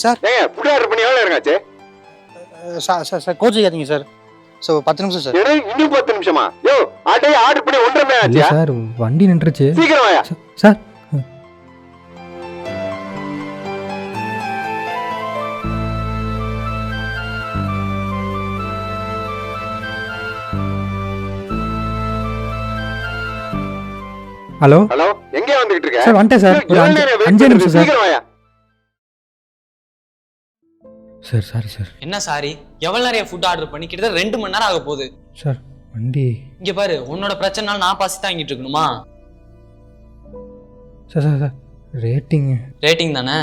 Sir ஏங்க food order பண்ணி எவ்வளோ இருக்காச்சு? சார் கோச்சிக்காதீங்க சார். ஸோ 10 நிமிஷம் சார். இன்னும் 10 நிமிஷமா? யோ ஆர்டர் பண்ணி 1.5 மணி இல்லை ஆச்சு. சார் வண்டி நின்றுச்சு. சீக்கிரம் வாயா. சார் ஹலோ ஹலோ எங்கே வந்துகிட்டு இருக்க? சார் வந்துட்டேன் சார். ஒரு 5 நிமிஷம் சார். சீக்கிரம் வாயா. Sir sorry sir. என்ன சாரி? எவ்வளோ நிறைய ஃபுட் ஆர்டர் பண்ணி கிட்டத்தட்ட 2 மணி நேரம் ஆக போகுது. சார் வண்டி இங்கே பாரு, உன்னோட பிரச்சனைனால நான் பசி தாங்கிட்டு இருக்கணுமா? Sir sir sir rating rating தானே?